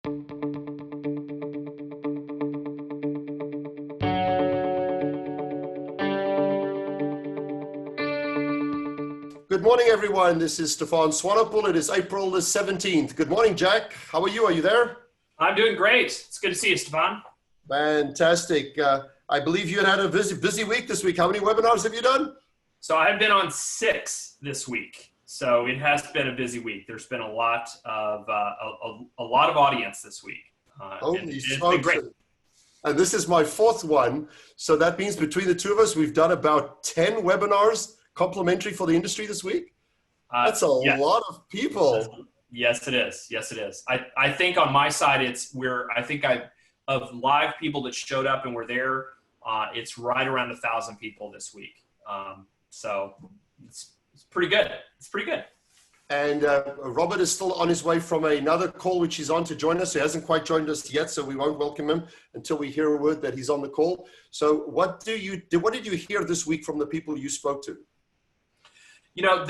Good morning, everyone. This is Stefan Swanepoel. It is April the 17th. Good morning, Jack. How are you? Are you there? I'm doing great. It's good to see you, Stefan. Fantastic. I believe you had a busy week this week. How many webinars have you done? So I've been on 6 this week. So it has been a busy week. There's been a lot of audience this week. Holy smokes. And this is my 4th one. So that means between the two of us, we've done about 10 webinars complimentary for the industry this week. That's a lot of people. Yes, it is. Yes, it is. I think on my side, of live people that showed up and were there, it's right around 1,000 people this week. So it's pretty good. It's pretty good. And Robert is still on his way from another call, which he's on to join us. He hasn't quite joined us yet, so we won't welcome him until we hear a word that he's on the call. So what did you hear this week from the people you spoke to? You know,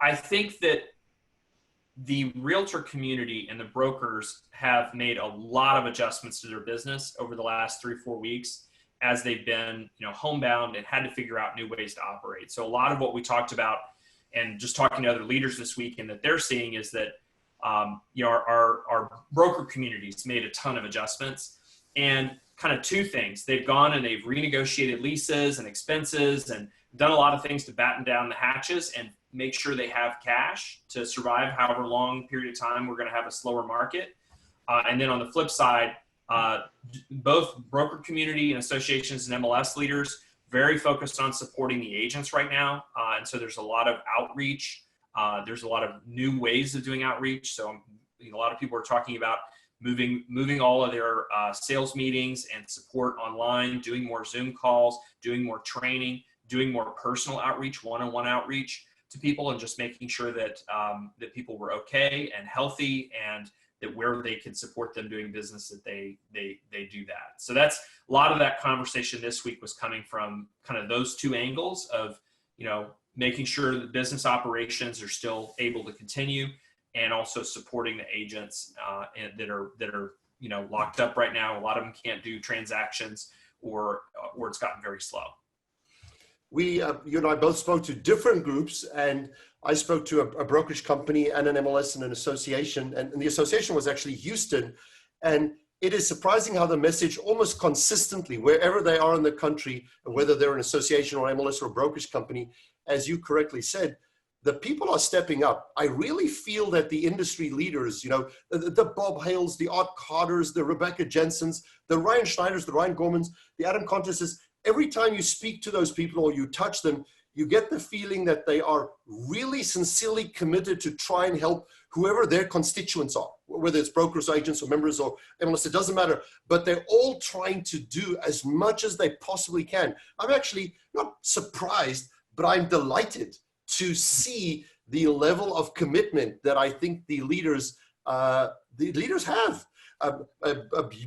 I think that the realtor community and the brokers have made a lot of adjustments to their business over the last 3 or 4 weeks as they've been, homebound and had to figure out new ways to operate. So a lot of what we talked about and just talking to other leaders this week and that they're seeing is that, our broker communities made a ton of adjustments and kind of 2 things. They've gone and they've renegotiated leases and expenses and done a lot of things to batten down the hatches and make sure they have cash to survive however long period of time we're going to have a slower market. And then on the flip side, both broker community and associations and MLS leaders very focused on supporting the agents right now. And so there's a lot of outreach. There's a lot of new ways of doing outreach. So a lot of people are talking about moving all of their sales meetings and support online, doing more Zoom calls, doing more training, doing more personal outreach, one-on-one outreach to people, and just making sure that that people were okay and healthy, and that where they can support them doing business, that they do that. So that's a lot of that conversation this week was coming from kind of those 2 angles of, making sure that business operations are still able to continue, and also supporting the agents that are locked up right now. A lot of them can't do transactions, or it's gotten very slow. You and I both spoke to different groups, and I spoke to a brokerage company and an MLS and an association, and the association was actually Houston. And it is surprising how the message almost consistently, wherever they are in the country, whether they're an association or MLS or a brokerage company, as you correctly said, the people are stepping up. I really feel that the industry leaders, the Bob Hales, the Art Carters, the Rebecca Jensens, the Ryan Schneiders, the Ryan Gormans, the Adam Conteses, every time you speak to those people or you touch them, you get the feeling that they are really sincerely committed to try and help whoever their constituents are, whether it's brokers, agents, or members, or MLS, it doesn't matter. But they're all trying to do as much as they possibly can. I'm actually not surprised, but I'm delighted to see the level of commitment that I think the leaders have.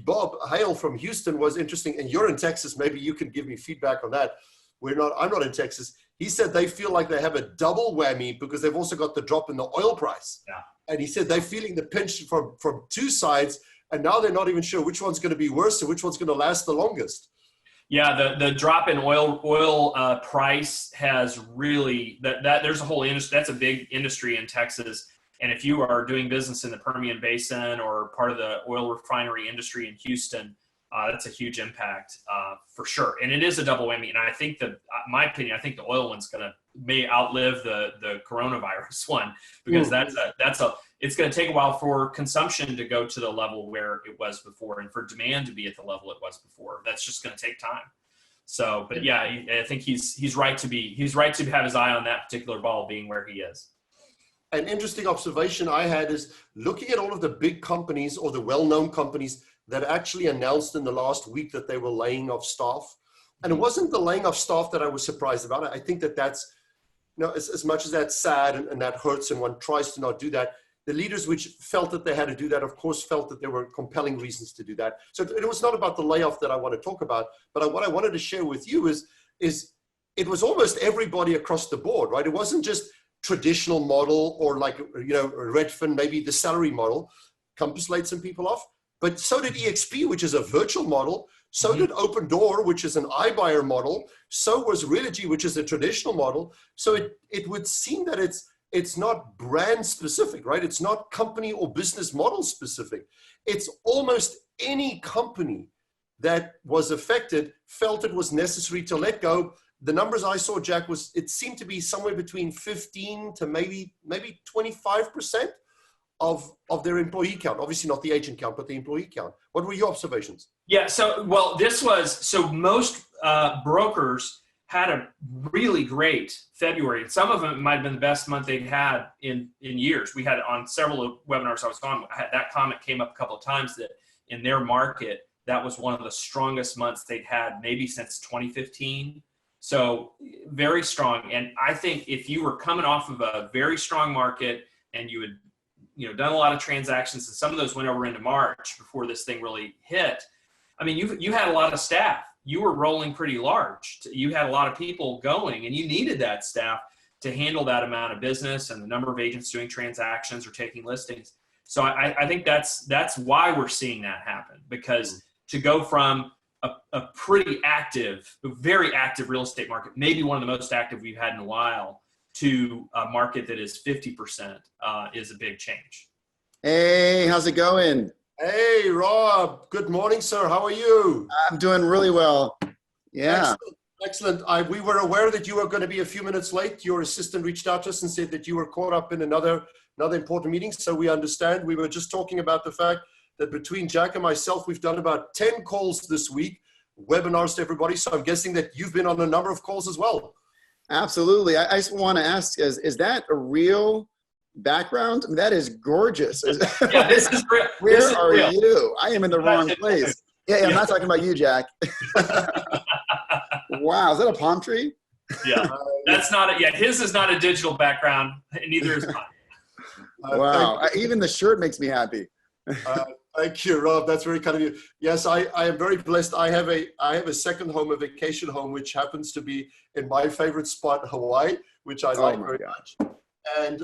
Bob Hale from Houston was interesting, and you're in Texas. Maybe you can give me feedback on that. I'm not in Texas. He said they feel like they have a double whammy because they've also got the drop in the oil price. Yeah. And he said they're feeling the pinch from 2 sides, and now they're not even sure which one's going to be worse and which one's going to last the longest. Yeah, the drop in oil price has really there's a whole industry. That's a big industry in Texas. And if you are doing business in the Permian Basin or part of the oil refinery industry in Houston, that's a huge impact for sure. And it is a double whammy. And I think my opinion, I think the oil one's may outlive the coronavirus one, because it's going to take a while for consumption to go to the level where it was before, and for demand to be at the level it was before. That's just going to take time. So, but yeah, I think he's right to have his eye on that particular ball being where he is. An interesting observation I had is looking at all of the big companies or the well-known companies that actually announced in the last week that they were laying off staff. And it wasn't the laying off staff that I was surprised about. I think that's, as much as that's sad and that hurts and one tries to not do that, the leaders which felt that they had to do that, of course, felt that there were compelling reasons to do that. So it was not about the layoff that I want to talk about, but what I wanted to share with you is it was almost everybody across the board, right? It wasn't just traditional model or like, Reffkin, maybe the salary model. Compass laid some people off, but so did EXP, which is a virtual model. So did Open Door, which is an iBuyer model. So was Realogy, which is a traditional model. So it would seem that it's not brand specific, right? It's not company or business model specific. It's almost any company that was affected felt it was necessary to let go. The numbers I saw, Jack, it seemed to be somewhere between 15 to maybe 25% of their employee count. Obviously not the agent count, but the employee count. What were your observations? Yeah, so most brokers had a really great February. Some of them might have been the best month they'd had in years. We had on several webinars I was on, that comment came up a couple of times that in their market, that was one of the strongest months they'd had maybe since 2015. So very strong. And I think if you were coming off of a very strong market and you had done a lot of transactions, and some of those went over into March before this thing really hit. I mean, you had a lot of staff. You were rolling pretty large. You had a lot of people going, and you needed that staff to handle that amount of business and the number of agents doing transactions or taking listings. So I think that's why we're seeing that happen, because to go from a pretty active, very active real estate market, maybe one of the most active we've had in a while, to a market that is 50% is a big change. Hey, how's it going? Hey, Rob. Good morning, sir. How are you? I'm doing really well. Yeah. Excellent. We were aware that you were going to be a few minutes late. Your assistant reached out to us and said that you were caught up in another important meeting. So we understand. We were just talking about the fact that between Jack and myself, we've done about 10 calls this week, webinars to everybody. So I'm guessing that you've been on a number of calls as well. Absolutely. I just want to ask, is that a real background? I mean, that is gorgeous. Yeah, this is real. Where are you? I am in the wrong place. Yeah, I'm not talking about you, Jack. Wow, is that a palm tree? Yeah, that's not it. Yeah, his is not a digital background, and neither is mine. Wow, even the shirt makes me happy. Thank you, Rob. That's very kind of you. Yes, I am very blessed. I have a second home, a vacation home, which happens to be in my favorite spot, Hawaii, which I like very much. And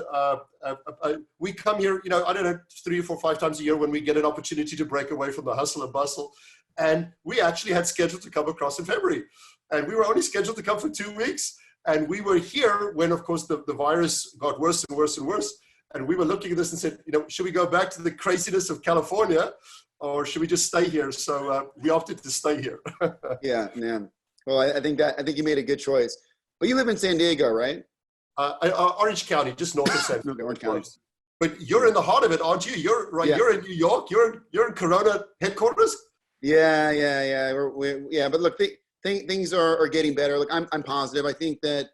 we come here, I don't know, 3 or 4 or 5 times a year when we get an opportunity to break away from the hustle and bustle. And we actually had scheduled to come across in February. And we were only scheduled to come for 2 weeks. And we were here when, of course, the virus got worse and worse and worse. And we were looking at this and said, should we go back to the craziness of California or should we just stay here? So we opted to stay here. Yeah. Well, I think you made a good choice. Well, you live in San Diego, right? Orange County, just north of San Diego. Orange County. But you're in the heart of it, aren't you? You're right. Yeah. You're in New York. You're in Corona headquarters. Yeah. But look, things are getting better. Look, I'm positive. I think that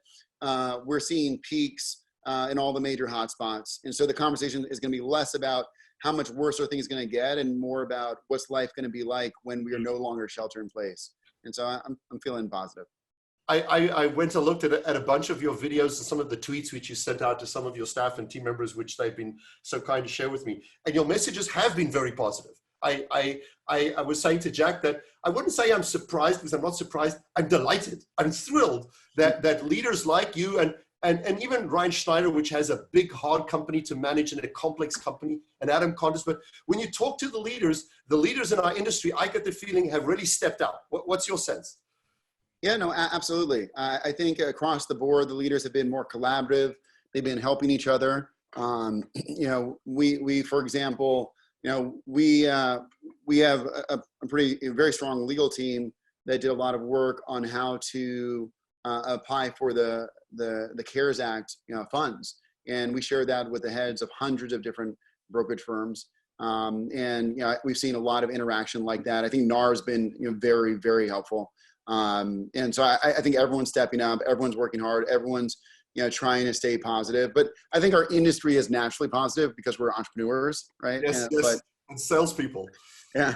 we're seeing peaks in all the major hotspots. And so the conversation is going to be less about how much worse are things going to get and more about what's life going to be like when we are no longer shelter in place. And so I'm feeling positive. I went and looked at a bunch of your videos and some of the tweets which you sent out to some of your staff and team members, which they've been so kind to share with me. And your messages have been very positive. I was saying to Jack that I wouldn't say I'm surprised, because I'm not surprised. I'm delighted. I'm thrilled that leaders like you and even Ryan Schneider, which has a big, hard company to manage and a complex company, and Adam Contis. But when you talk to the leaders in our industry, I get the feeling have really stepped up. What's your sense? Yeah, no, absolutely. I think across the board, the leaders have been more collaborative. They've been helping each other. We, for example, we have a very strong legal team that did a lot of work on how to apply for the CARES Act funds, and we shared that with the heads of hundreds of different brokerage firms. And we've seen a lot of interaction like that. I think NAR has been very, very helpful. And so I think everyone's stepping up, everyone's working hard, everyone's trying to stay positive. But I think our industry is naturally positive because we're entrepreneurs, right? Yes, and salespeople. Yeah.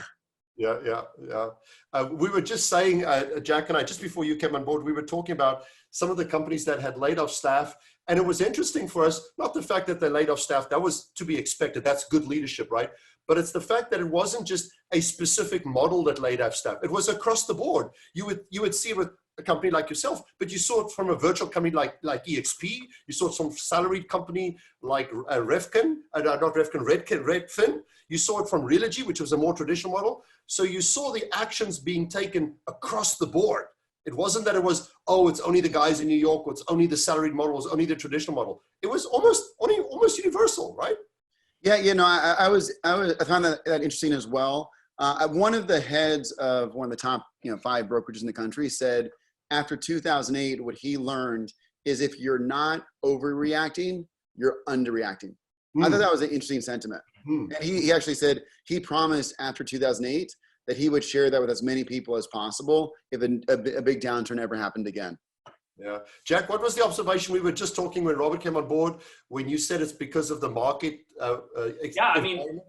We were just saying, Jack and I, just before you came on board, we were talking about some of the companies that had laid off staff. And it was interesting for us, not the fact that they laid off staff, that was to be expected. That's good leadership, right? But it's the fact that it wasn't just a specific model that laid off staff. It was across the board. You would see it with a company like yourself, but you saw it from a virtual company like EXP. You saw it from a salaried company like Reffkin, Redfin. You saw it from Realogy, which was a more traditional model. So you saw the actions being taken across the board. It wasn't that it was, oh, it's only the guys in New York, or it's only the salaried model, it's only the traditional model. It was almost universal, right? Yeah, I found that interesting as well. One of the heads of one of the top 5 brokerages in the country said after 2008, what he learned is if you're not overreacting, you're underreacting. I thought that was an interesting sentiment. And he actually said he promised after 2008 that he would share that with as many people as possible if a big downturn ever happened again. Yeah. Jack, what was the observation we were just talking when Robert came on board, when you said it's because of the market? I mean,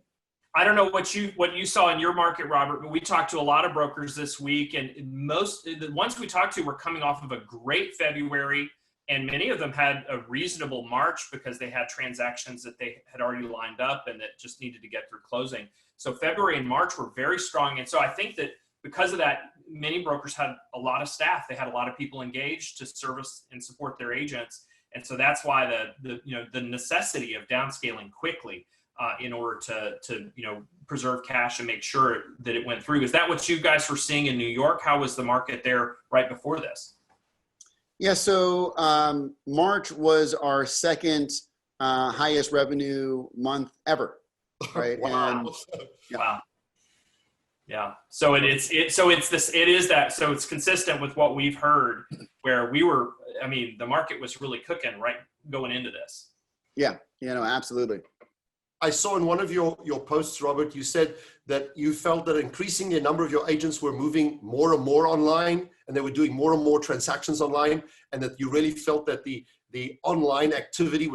I don't know what you saw in your market, Robert, but we talked to a lot of brokers this week, and the ones we talked to were coming off of a great February, and many of them had a reasonable March because they had transactions that they had already lined up and that just needed to get through closing. So February and March were very strong. And so I think that because of that, many brokers had a lot of staff. They had a lot of people engaged to service and support their agents. And so that's why the necessity of downscaling quickly in order to preserve cash and make sure that it went through. Is that what you guys were seeing in New York? How was the market there right before this? Yeah, so March was our second highest revenue month ever, right? Wow. And, Wow. Yeah. So it's consistent with what we've heard, where the market was really cooking right going into this. Yeah, absolutely. I saw in one of your posts, Robert, you said that you felt that increasingly a number of your agents were moving more and more online, and they were doing more and more transactions online, and that you really felt that the online activity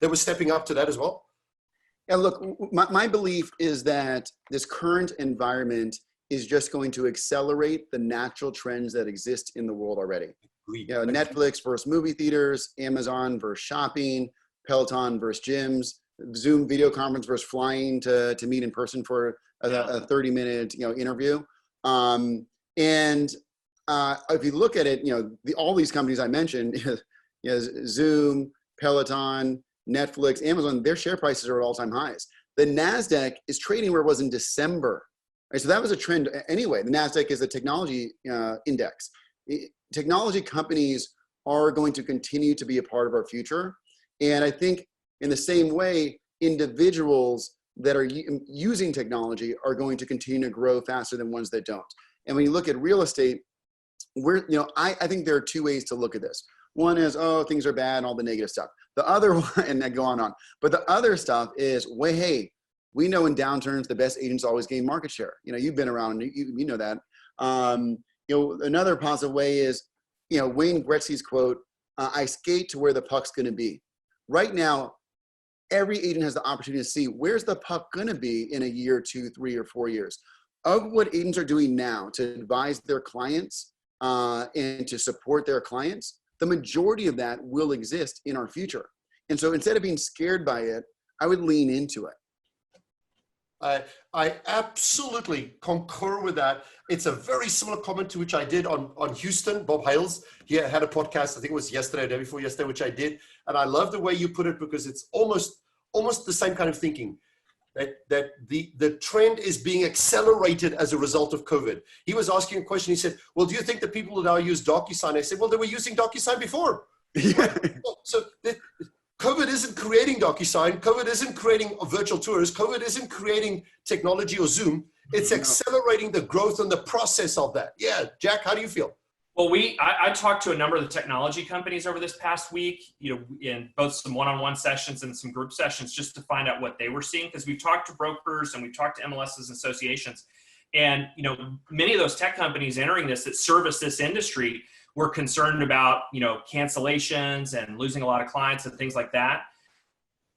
they were stepping up to that as well. Yeah, look, my belief is that this current environment is just going to accelerate the natural trends that exist in the world already. Netflix versus movie theaters, Amazon versus shopping, Peloton versus gyms, Zoom video conference versus flying to meet in person for a 30-minute interview. And if you look at it, all these companies I mentioned, Zoom, Peloton, Netflix, Amazon, their share prices are at all-time highs. The NASDAQ is trading where it was in December. Right? So that was a trend anyway. The NASDAQ is a technology index. Technology companies are going to continue to be a part of our future. And I think in the same way, individuals that are using technology are going to continue to grow faster than ones that don't. And when you look at real estate, I think there are 2 ways to look at this. One is, oh, things are bad and all the negative stuff. The other one, and then go on. But the other stuff is, hey, we know in downturns, the best agents always gain market share. You've been around, you know that. Another positive way is, Wayne Gretzky's quote, I skate to where the puck's going to be. Right now, every agent has the opportunity to see where's the puck going to be in a year, 2, 3, or 4 years. Of what agents are doing now to advise their clients and to support their clients, the majority of that will exist in our future. And so instead of being scared by it, I would lean into it. I absolutely concur with that. It's a very similar comment to which I did on Houston. Bob Hales, he had a podcast, I think it was yesterday or the day before yesterday, which I did. And I love the way you put it because it's almost the same kind of thinking. That the trend is being accelerated as a result of COVID. He was asking a question. He said, well, do you think that people will now use DocuSign? I said, well, they were using DocuSign before. Yeah. So COVID isn't creating DocuSign. COVID isn't creating virtual tours. COVID isn't creating technology or Zoom. It's accelerating the growth and the process of that. Yeah. Jack, how do you feel? Well, I talked to a number of the technology companies over this past week, in both some one-on-one sessions and some group sessions, just to find out what they were seeing. Because we've talked to brokers and we've talked to MLSs and associations. And, many of those tech companies entering this that service this industry were concerned about, cancellations and losing a lot of clients and things like that.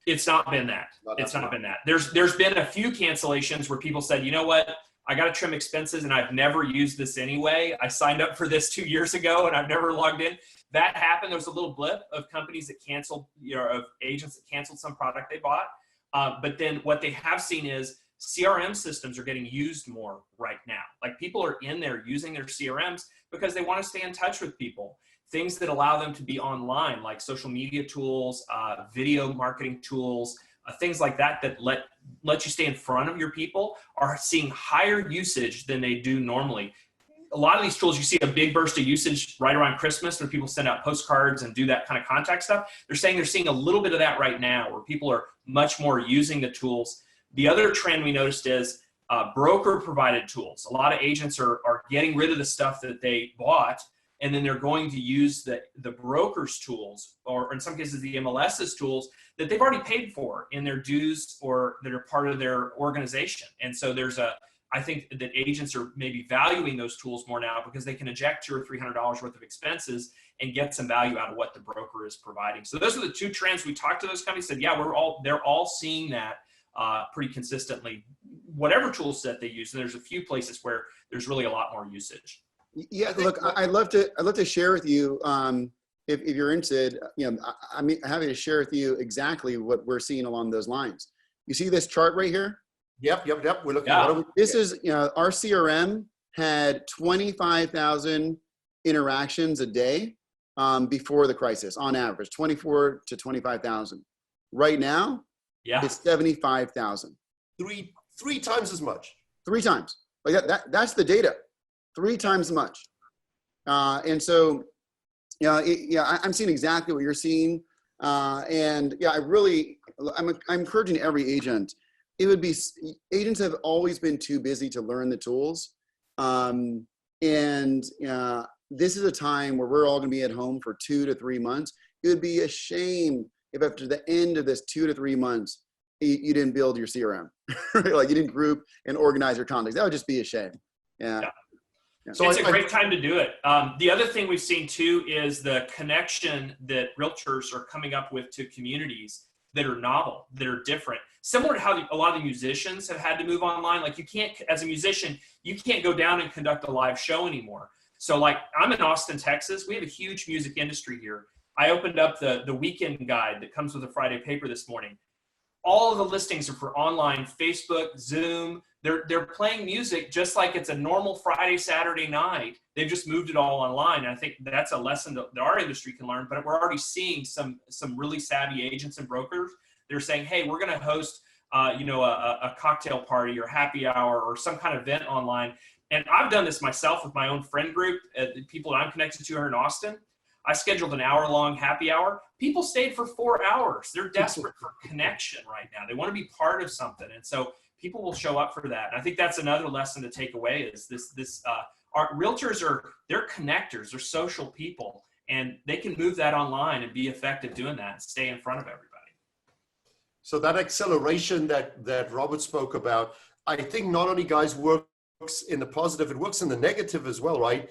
It's not been that. It's not been that. There's been a few cancellations where people said, you know what? I got to trim expenses and I've never used this anyway. I signed up for this 2 years ago and I've never logged in. That happened. There was a little blip of companies that canceled, of agents that canceled some product they bought. But then what they have seen is CRM systems are getting used more right now. Like people are in there using their CRMs because they want to stay in touch with people. Things that allow them to be online, like social media tools, video marketing tools, things like that that let you stay in front of your people are seeing higher usage than they do normally. A lot of these tools, you see a big burst of usage right around Christmas when people send out postcards and do that kind of contact stuff. They're saying they're seeing a little bit of that right now where people are much more using the tools. The other trend we noticed is broker provided tools. A lot of agents are getting rid of the stuff that they bought, and then they're going to use the broker's tools, or in some cases the MLS's tools that they've already paid for in their dues or that are part of their organization. And so I think that agents are maybe valuing those tools more now because they can eject $200 or $300 worth of expenses and get some value out of what the broker is providing. So those are the two trends. We talked to those companies, said, yeah, they're all seeing that pretty consistently, whatever tool set they use. And there's a few places where there's really a lot more usage. Yeah, look, I'd love to share with you, if you're interested, I'm happy to share with you exactly what we're seeing along those lines. You see this chart right here? Yep. We're looking at it. This is, our CRM had 25,000 interactions a day before the crisis, on average, 24 to 25,000. Right now, it's 75,000. Three times as much. 3 times. Like that's the data. 3 times as much. And so, I'm seeing exactly what you're seeing. And I'm encouraging every agent. Agents have always been too busy to learn the tools. This is a time where we're all going to be at home for 2 to 3 months. It would be a shame if after the end of this 2 to 3 months, you didn't build your CRM, like you didn't group and organize your contacts. That would just be a shame. Yeah. So it's a great time to do it. The other thing we've seen too is the connection that realtors are coming up with to communities that are novel, that are different. Similar to how a lot of the musicians have had to move online. Like you can't, as a musician, you can't go down and conduct a live show anymore. So like I'm in Austin, Texas. We have a huge music industry here. I opened up the weekend guide that comes with the Friday paper this morning. All of the listings are for online, Facebook, Zoom. They're playing music just like it's a normal Friday, Saturday night. They've just moved it all online. And I think that's a lesson that our industry can learn, but we're already seeing some really savvy agents and brokers. They're saying, hey, we're going to host, a cocktail party or happy hour or some kind of event online. And I've done this myself with my own friend group, the people that I'm connected to here in Austin. I scheduled an hour-long happy hour. People stayed for 4 hours. They're desperate for connection right now. They want to be part of something. And so people will show up for that. And I think that's another lesson to take away is our realtors they're connectors, they're social people, and they can move that online and be effective doing that and stay in front of everybody. So that acceleration that Robert spoke about, I think not only guys works in the positive, it works in the negative as well, right?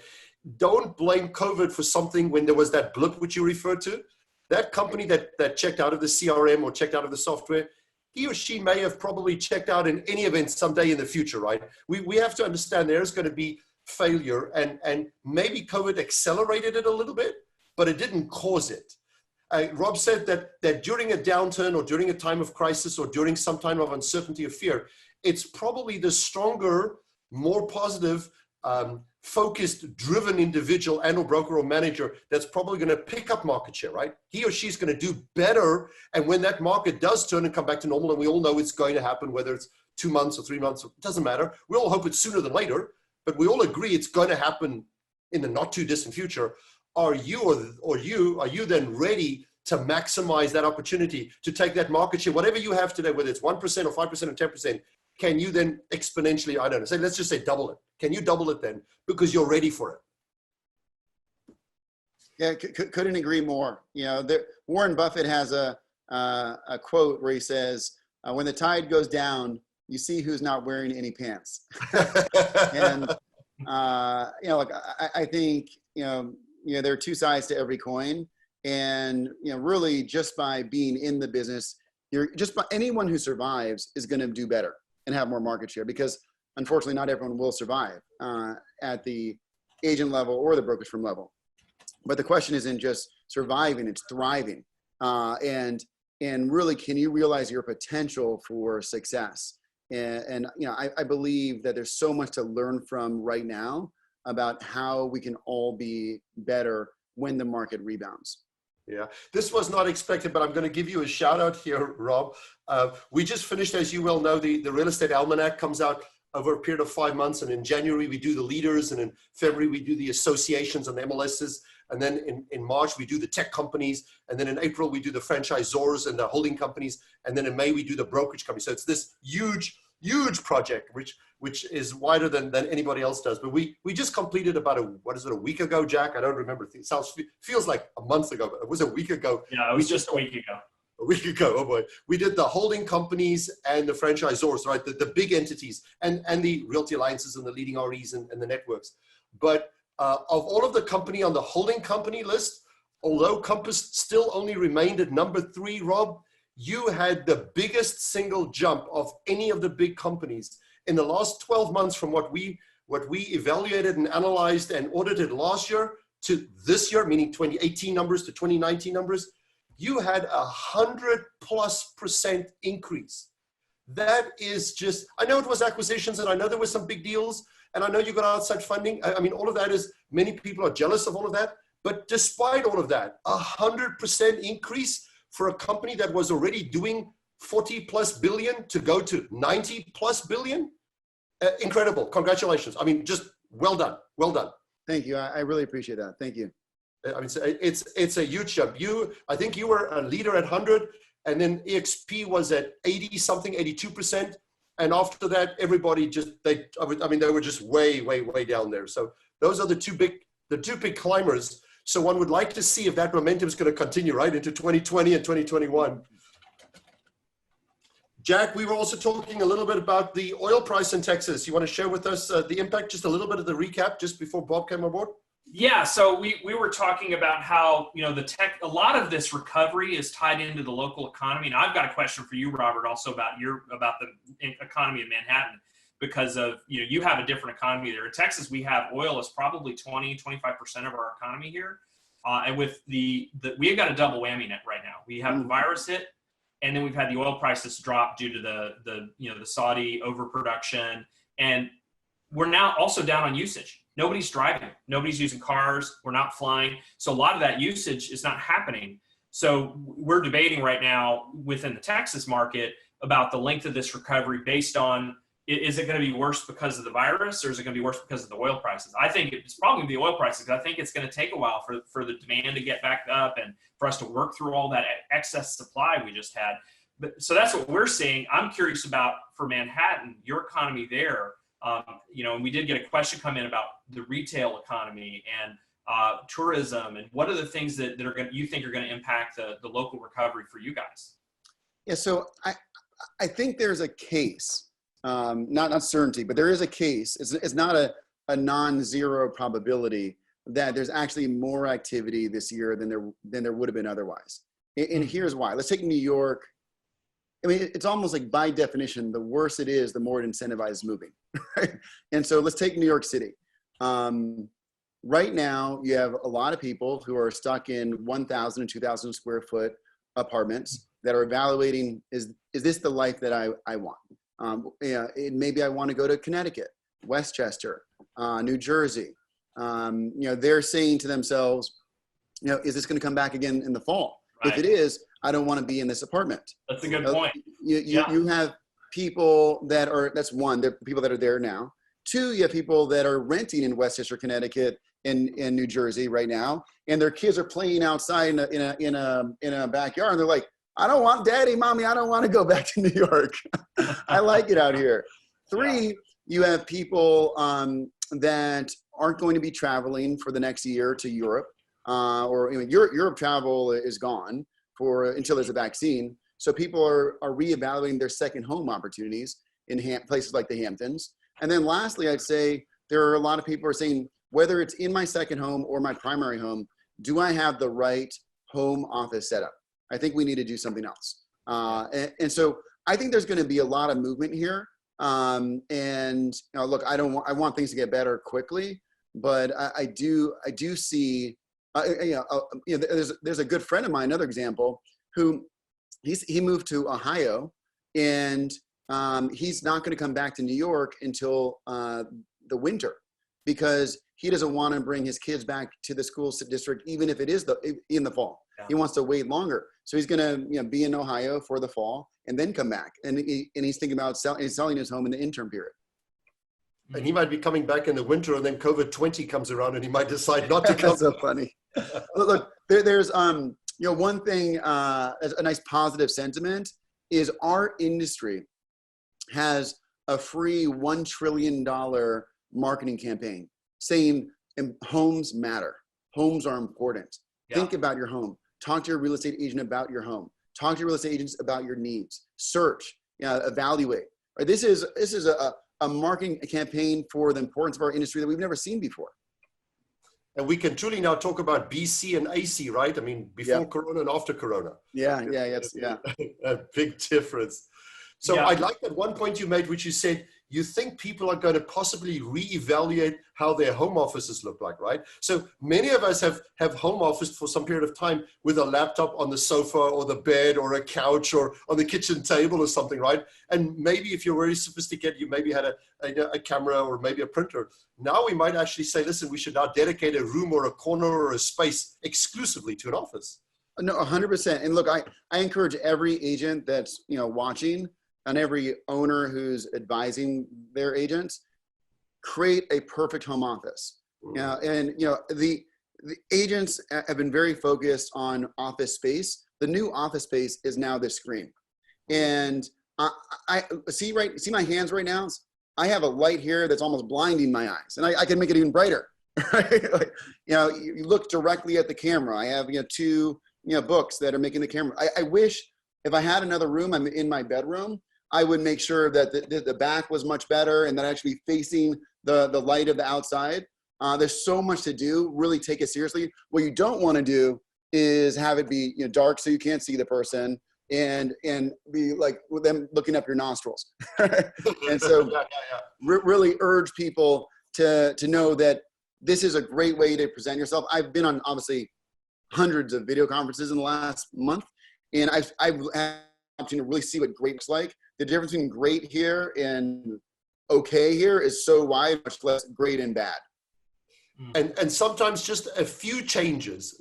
Don't blame COVID for something when there was that blip which you referred to. That company that checked out of the CRM or checked out of the software, he or she may have probably checked out in any event someday in the future, right? We have to understand there's going to be failure and maybe COVID accelerated it a little bit, but it didn't cause it. Rob said that during a downturn or during a time of crisis or during some time of uncertainty or fear, it's probably the stronger, more positive, focused, driven individual and or broker or manager that's probably going to pick up market share, right? He or she's going to do better. And when that market does turn and come back to normal, and we all know it's going to happen, whether it's 2 months or 3 months, it doesn't matter. We all hope it's sooner than later, but we all agree it's going to happen in the not too distant future. Are you then ready to maximize that opportunity to take that market share, whatever you have today, whether it's 1% or 5% or 10%, can you then exponentially, I don't know, let's just say double it. Can you double it then? Because you're ready for it. Yeah, couldn't agree more. Warren Buffett has a quote where he says, when the tide goes down, you see who's not wearing any pants. And, I think, there are two sides to every coin. And, really just by being in the business, anyone who survives is going to do better and have more market share, because unfortunately not everyone will survive at the agent level or the brokerage firm level. But the question isn't just surviving, it's thriving. And really, can you realize your potential for success? And I believe that there's so much to learn from right now about how we can all be better when the market rebounds. Yeah, this was not expected, but I'm going to give you a shout out here, Rob. We just finished, as you well know, the Real Estate Almanac comes out over a period of 5 months. And in January, we do the leaders. And in February, we do the associations and the MLSs. And then in March, we do the tech companies. And then in April, we do the franchisors and the holding companies. And then in May, we do the brokerage companies. So it's this huge project, which is wider than anybody else does. But we just completed about a week ago, Jack? I don't remember. It feels like a month ago, but it was a week ago. Yeah, it was just a week ago. A week ago, oh boy. We did the holding companies and the franchisors, right? The big entities and the realty alliances and the leading REs and the networks. But of all of the company on the holding company list, although Compass still only remained at number 3, Rob, you had the biggest single jump of any of the big companies in the last 12 months from what we evaluated and analyzed and audited last year to this year, meaning 2018 numbers to 2019 numbers. You had 100+% increase. That is just, I know it was acquisitions and I know there were some big deals and I know you got outside funding. I mean, all of that is, many people are jealous of all of that. But despite all of that, 100% increase for a company that was already doing 40+ billion to go to 90+ billion. Incredible. Congratulations. I mean, just well done. Well done. Thank you. I really appreciate that. Thank you. I mean, it's a huge jump. I think you were a leader at 100, and then EXP was at 80 something, 82%. And after that, everybody they were just way down there. So those are the two big climbers. So one would like to see if that momentum is going to continue right into 2020 and 2021. Jack, we were also talking a little bit about the oil price in Texas. You want to share with us the impact, just a little bit of the recap just before Bob came aboard? Yeah, so we were talking about how, a lot of this recovery is tied into the local economy. And I've got a question for you, Robert, also about the economy of Manhattan, because of, you have a different economy there. In Texas, we have oil is probably 20-25% of our economy here. And with we've got a double whammy net right now. We have the virus hit, and then we've had the oil prices drop due to the Saudi overproduction. And we're now also down on usage. Nobody's driving. Nobody's using cars. We're not flying. So a lot of that usage is not happening. So we're debating right now within the Texas market about the length of this recovery based on, is it going to be worse because of the virus, or is it going to be worse because of the oil prices? I think it's probably the oil prices. I think it's going to take a while for the demand to get back up and for us to work through all that excess supply we just had. So that's what we're seeing. I'm curious about, for Manhattan, your economy there. And we did get a question come in about the retail economy and tourism, and what are the things that you think are going to impact the local recovery for you guys? Yeah, so I think there's a case, not certainty, but there is a case. It's not a non-zero probability that there's actually more activity this year than there would have been otherwise. And here's why. Let's take New York. I mean, it's almost like by definition, the worse it is, the more it incentivizes moving. Right? And so let's take New York City. Right now, you have a lot of people who are stuck in 1,000 and 2,000 square foot apartments that are evaluating, is this the life that I want? Maybe I want to go to Connecticut, Westchester, New Jersey. They're saying to themselves, is this going to come back again in the fall? Right. If it is, I don't want to be in this apartment. That's a good point. You have people that are, that's one, the people that are there now. Two, you have people that are renting in Westchester, Connecticut, and New Jersey right now, and their kids are playing outside in a backyard, and they're like, I don't want, Daddy, Mommy, I don't want to go back to New York. I like it out here. Three, you have people that aren't going to be traveling for the next year to Europe, Europe travel is gone until there's a vaccine. So people are reevaluating their second home opportunities in places like the Hamptons. And then lastly, I'd say there are a lot of people who are saying, whether it's in my second home or my primary home, do I have the right home office setup? I think we need to do something else. And so I think there's going to be a lot of movement here. Look, I want things to get better quickly, but I do see, there's a good friend of mine, another example, who he moved to Ohio, and he's not going to come back to New York until the winter, because he doesn't want to bring his kids back to the school district, even if it is in the fall. Yeah. He wants to wait longer. So he's going to be in Ohio for the fall and then come back. And he's thinking about selling his home in the interim period. And he might be coming back in the winter, and then COVID-20 comes around and he might decide not to come. That's so funny. Look, there's one thing, a nice positive sentiment is our industry has a free $1 trillion marketing campaign saying homes matter. Homes are important. Yeah. Think about your home. Talk to your real estate agent about your home. Talk to your real estate agents about your needs. Search, evaluate. Right? This is a marketing campaign for the importance of our industry that we've never seen before. And we can truly now talk about BC and AC, right? I mean, before Corona and after Corona. Yeah. A big difference. So I like that one point you made, which you said, you think people are going to possibly reevaluate how their home offices look like, right? So many of us have home office for some period of time with a laptop on the sofa or the bed or a couch or on the kitchen table or something, right? And maybe if you're very sophisticated, you maybe had a camera or maybe a printer. Now we might actually say, listen, we should now dedicate a room or a corner or a space exclusively to an office. No, 100%. And look, I encourage every agent that's watching, and every owner who's advising their agents, create a perfect home office. The agents have been very focused on office space. The new office space is now this screen. And I see my hands right now. I have a light here that's almost blinding my eyes, and I can make it even brighter. Right? Like, you look directly at the camera. I have two books that are making the camera. I wish if I had another room, I'm in my bedroom, I would make sure that the back was much better and that actually facing the light of the outside. There's so much to do. Really take it seriously. What you don't want to do is have it be dark so you can't see the person and be like with them looking up your nostrils. And so really urge people to know that this is a great way to present yourself. I've been on obviously hundreds of video conferences in the last month, and I've had the opportunity to really see what great looks like. The difference between great here and okay here is so wide, much less great and bad. And sometimes just a few changes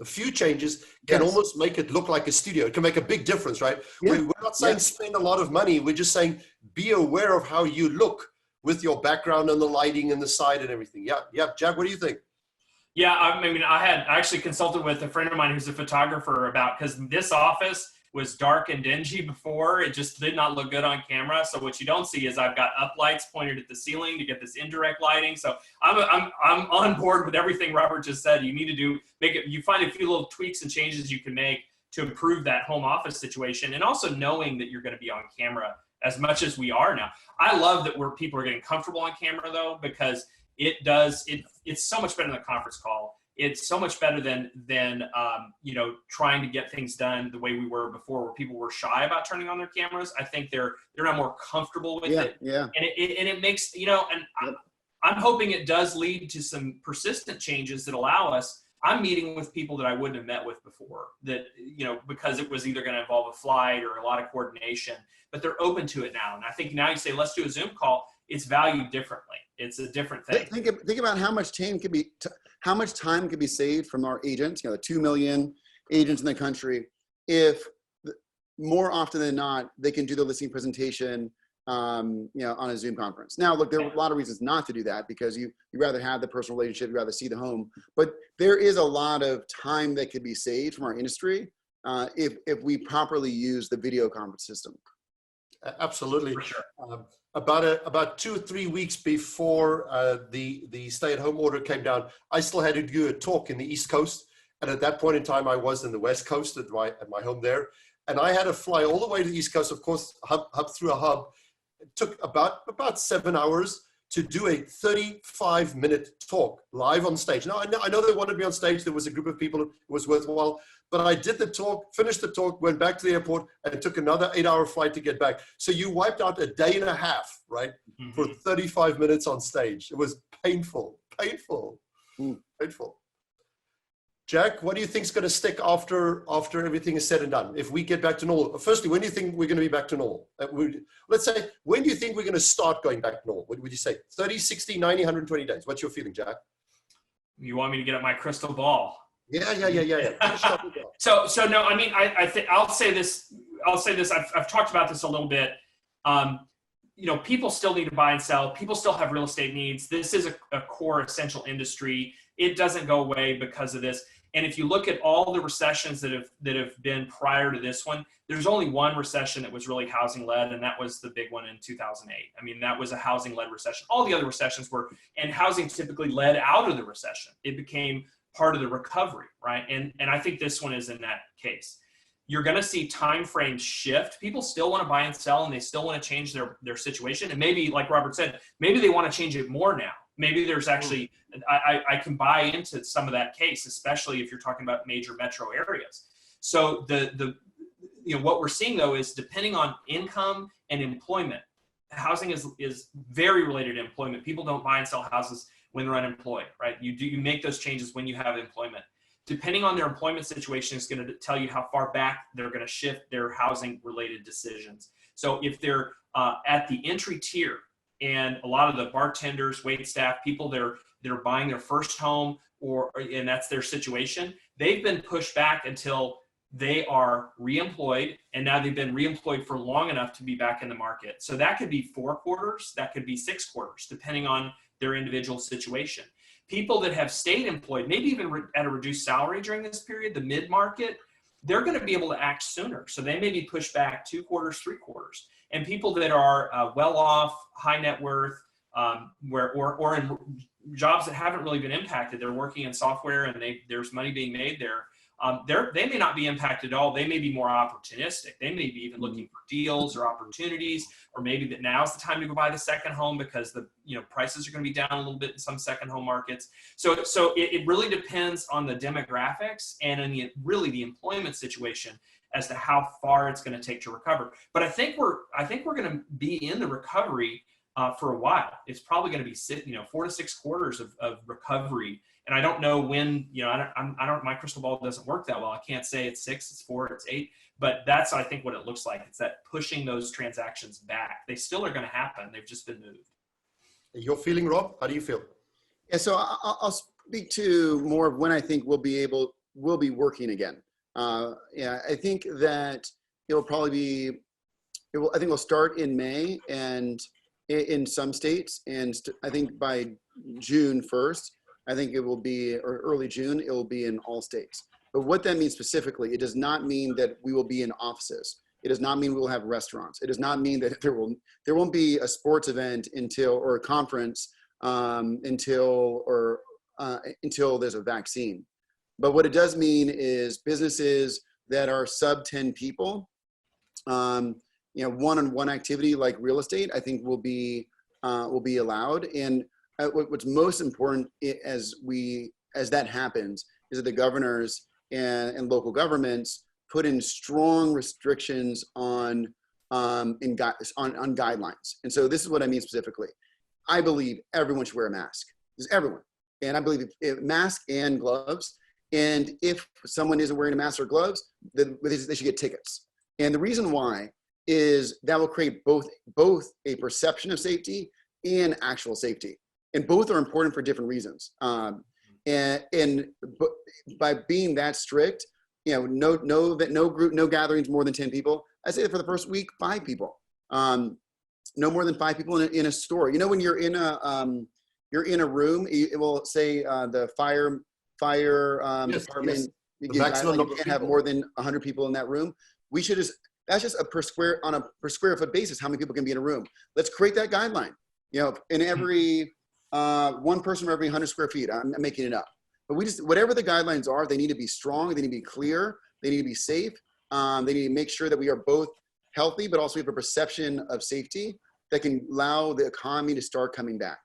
can almost make it look like a studio. It can make a big difference, right? Yeah. We're not saying spend a lot of money. We're just saying be aware of how you look with your background and the lighting and the side and everything. Yeah. Jack, what do you think? Yeah, I mean, I actually consulted with a friend of mine who's a photographer because this office was dark and dingy before. It just did not look good on camera. So what you don't see is I've got up lights pointed at the ceiling to get this indirect lighting. So I'm on board with everything Robert just said. You need to you find a few little tweaks and changes you can make to improve that home office situation, and also knowing that you're going to be on camera as much as we are now. I love that people are getting comfortable on camera though, because it's so much better than a conference call. It's so much better than trying to get things done the way we were before, where people were shy about turning on their cameras. I think they're now more comfortable with it. Yeah. And it makes, I'm hoping it does lead to some persistent changes that allow us. I'm meeting with people that I wouldn't have met with before that, because it was either going to involve a flight or a lot of coordination, but they're open to it now. And I think now you say, let's do a Zoom call. It's valued differently. It's a different thing. Think about how much time could be saved from our agents, the 2 million agents in the country, if more often than not, they can do the listing presentation, on a Zoom conference. Now, look, there are a lot of reasons not to do that, because you'd rather have the personal relationship, you'd rather see the home, but there is a lot of time that could be saved from our industry if we properly use the video conference system. Absolutely. For sure. About 2 or 3 weeks before the stay-at-home order came down, I still had to do a talk in the East Coast, and at that point in time, I was in the West Coast at my home there, and I had to fly all the way to the East Coast. Of course, hub through a hub. It took about 7 hours to do a 35-minute talk live on stage. Now, I know they wanted me on stage. There was a group of people. It was worthwhile. But I did the talk, finished the talk, went back to the airport, and took another 8-hour flight to get back. So you wiped out a day and a half, right, for 35 minutes on stage. It was painful. Jack, what do you think is going to stick after everything is said and done? If we get back to normal, firstly, when do you think we're going to be back to normal? Let's say, when do you think we're going to start going back to normal? What would you say? 30, 60, 90, 120 days? What's your feeling, Jack? You want me to get up my crystal ball? Yeah. So no, I mean, I think I'll say this. I've talked about this a little bit. People still need to buy and sell. People still have real estate needs. This is a core essential industry. It doesn't go away because of this. And if you look at all the recessions that have been prior to this one, there's only one recession that was really housing led, and that was the big one in 2008. I mean, that was a housing led recession. All the other recessions were, and housing typically led out of the recession. It became part of the recovery, right? And I think this one is in that case. You're going to see time frames shift. People still want to buy and sell, and they still want to change their situation. And maybe, like Robert said, maybe they want to change it more now. Maybe there's actually, I can buy into some of that case, especially if you're talking about major metro areas. So what we're seeing though is, depending on income and employment, housing is very related to employment. People don't buy and sell houses when they're unemployed, right? You make those changes when you have employment. Depending on their employment situation is going to tell you how far back they're going to shift their housing related decisions. So if they're at the entry tier, and a lot of the bartenders, wait staff, people that are buying their first home, and that's their situation, they've been pushed back until they are reemployed, and now they've been reemployed for long enough to be back in the market. So that could be 4 quarters, that could be 6 quarters, depending on their individual situation. People that have stayed employed, maybe even at a reduced salary during this period, the mid-market, they're going to be able to act sooner. So they may be pushed back 2 quarters, 3 quarters. And people that are well off, high net worth, or in jobs that haven't really been impacted, they're working in software and there's money being made there. They may not be impacted at all. They may be more opportunistic. They may be even looking for deals or opportunities, or maybe that now's the time to go buy the second home because the prices are going to be down a little bit in some second home markets. So it really depends on the demographics and in really the employment situation as to how far it's going to take to recover. But I think we're going to be in the recovery for a while. It's probably going to be 4 to 6 quarters of recovery. And I don't know when, my crystal ball doesn't work that well. I can't say it's 6, it's 4, it's 8, but that's, I think, what it looks like. It's that pushing those transactions back. They still are going to happen. They've just been moved. Your feeling, Rob? How do you feel? Yeah, so I'll speak to more of when I think we'll be working again. I think that it'll probably be, I think we'll start in May and in some states, and I think by June 1st, I think it will be, or early June, it will be in all states. But what that means specifically, it does not mean that we will be in offices. It does not mean we will have restaurants. It does not mean that there won't be a sports event or a conference until there's a vaccine. But what it does mean is businesses that are sub 10 people, one-on-one activity like real estate, I think will be allowed. And what's most important as that happens is that the governors and local governments put in strong restrictions on guidelines. And so this is what I mean specifically. I believe everyone should wear a mask. Just everyone. And I believe mask and gloves. And if someone isn't wearing a mask or gloves, then they should get tickets. And the reason why is that will create both a perception of safety and actual safety. And both are important for different reasons. But by being that strict, no gatherings more than 10 people. I say that for the first week, 5 people. No more than 5 people in a store. When you're in a room, it will say the fire department. Yes. You can't have more than 100 people in that room. That's just per square foot basis, how many people can be in a room. Let's create that guideline. In every one person for every 100 square feet. I'm making it up. But whatever the guidelines are, they need to be strong. They need to be clear. They need to be safe. They need to make sure that we are both healthy, but also we have a perception of safety that can allow the economy to start coming back.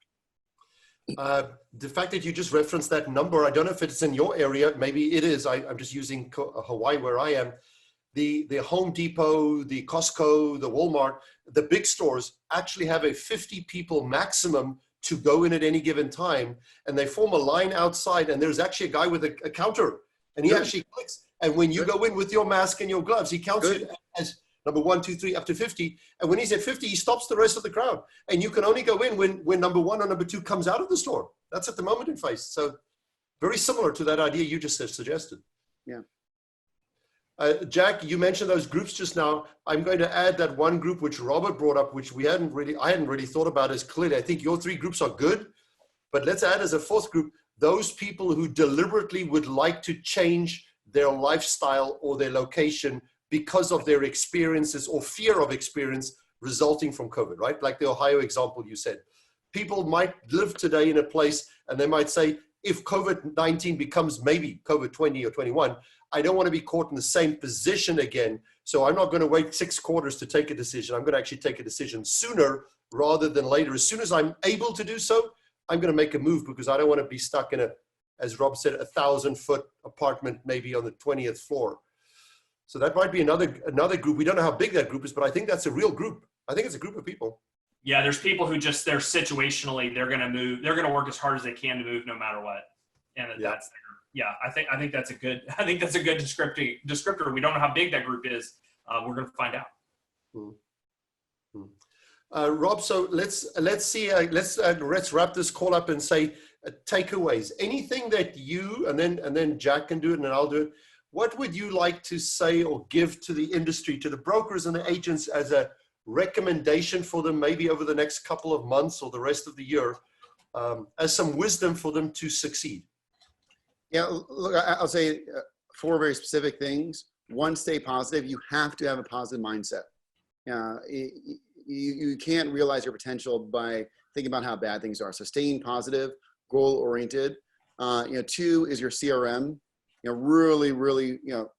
The fact that you just referenced that number, I don't know if it's in your area. Maybe it is. I'm just using Hawaii where I am. The Home Depot, the Costco, the Walmart, the big stores actually have a 50 people maximum to go in at any given time. And they form a line outside, and there's actually a guy with a counter. And he Good. actually clicks. And when you go in with your mask and your gloves, he counts you as number 1, 2, 3, up to 50. And when he's at 50, he stops the rest of the crowd. And you can only go in when number 1 or number 2 comes out of the store. That's at the moment in face. So very similar to that idea you just suggested. Yeah. Jack, you mentioned those groups just now. I'm going to add that one group which Robert brought up, which I hadn't really thought about as clearly. I think your 3 groups are good, but let's add as a 4th group, those people who deliberately would like to change their lifestyle or their location because of their experiences or fear of experience resulting from COVID, right? Like the Ohio example you said. People might live today in a place and they might say, if COVID-19 becomes maybe COVID-20 or 21, I don't want to be caught in the same position again. So I'm not going to wait 6 quarters to take a decision. I'm going to actually take a decision sooner rather than later. As soon as I'm able to do so, I'm going to make a move because I don't want to be stuck in as Rob said, 1,000-foot apartment, maybe on the 20th floor. So that might be another group. We don't know how big that group is, but I think that's a real group. I think it's a group of people. Yeah, there's people who just, they're situationally, they're going to move. They're going to work as hard as they can to move no matter what. And that's I think that's a good descriptor. We don't know how big that group is. We're going to find out. Rob, so let's wrap this call up and say takeaways. Anything that you and then Jack can do it and then I'll do it. What would you like to say or give to the industry, to the brokers and the agents as a recommendation for them, maybe over the next couple of months or the rest of the year, as some wisdom for them to succeed? Yeah, look, I'll say 4 very specific things. 1, stay positive. You have to have a positive mindset. You can't realize your potential by thinking about how bad things are. So staying positive, goal-oriented. 2 is your CRM. Really, your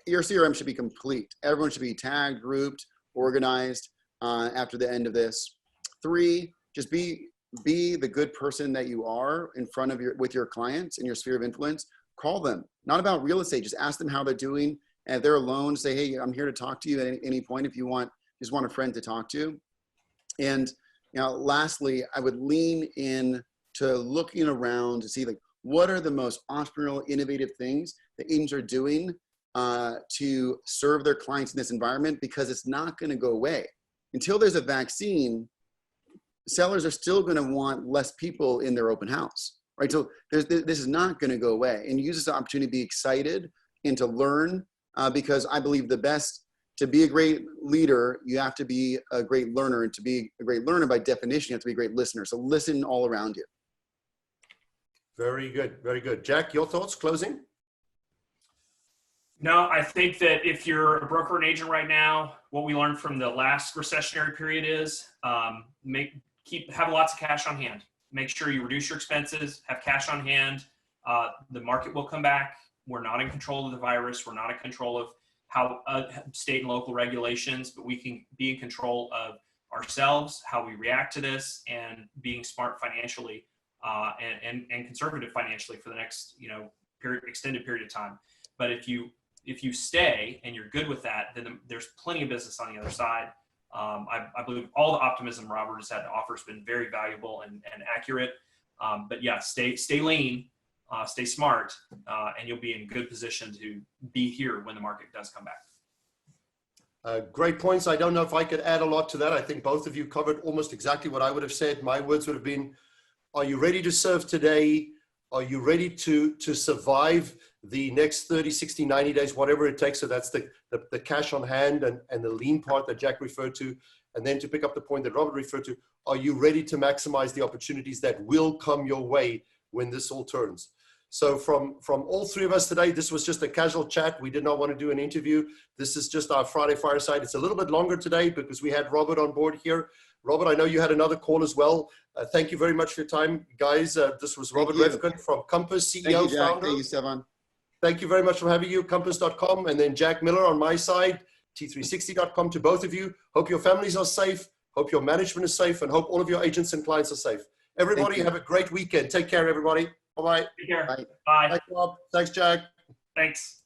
CRM should be complete. Everyone should be tagged, grouped, organized after the end of this. 3, just be the good person that you are in front of with your clients in your sphere of influence. Call them. Not about real estate. Just ask them how they're doing. And if they're alone, say, hey, I'm here to talk to you at any point if you just want a friend to talk to. And lastly, I would lean in to looking around to see what are the most entrepreneurial, innovative things that agents are doing to serve their clients in this environment, because it's not going to go away. Until there's a vaccine, sellers are still going to want less people in their open house, right? So this is not going to go away. And use this opportunity to be excited and to learn, because I believe to be a great leader, you have to be a great learner, and to be a great learner by definition, you have to be a great listener. So listen all around you. Very good. Very good. Jack, your thoughts closing? No, I think that if you're a broker and agent right now, what we learned from the last recessionary period is have lots of cash on hand. Make sure you reduce your expenses, have cash on hand. The market will come back. We're not in control of the virus. We're not in control of how state and local regulations, but we can be in control of ourselves, how we react to this, and being smart financially and conservative financially for the next extended period of time. But if you stay and you're good with that, then there's plenty of business on the other side. I believe all the optimism Robert has had to offer has been very valuable and accurate. But yeah, stay lean, stay smart, and you'll be in good position to be here when the market does come back. Great points. I don't know if I could add a lot to that. I think both of you covered almost exactly what I would have said. My words would have been, are you ready to serve today? Are you ready to survive the next 30, 60, 90 days, whatever it takes? So that's the cash on hand and the lean part that Jack referred to. And then to pick up the point that Robert referred to, are you ready to maximize the opportunities that will come your way when this all turns? So from all 3 of us today, this was just a casual chat. We did not want to do an interview. This is just our Friday Fireside. It's a little bit longer today because we had Robert on board here. Robert, I know you had another call as well. Thank you very much for your time, guys. This was Robert Reffkin from Compass, CEO, Thank you, Jack. founder. Thank you, Stefan. Thank you very much for having you, compass.com. And then Jack Miller on my side, t360.com, to both of you. Hope your families are safe. Hope your management is safe, and hope all of your agents and clients are safe. Everybody have a great weekend. Take care, everybody. Bye-bye. Take care. Bye. Bye. Thanks, Rob. Thanks, Jack. Thanks.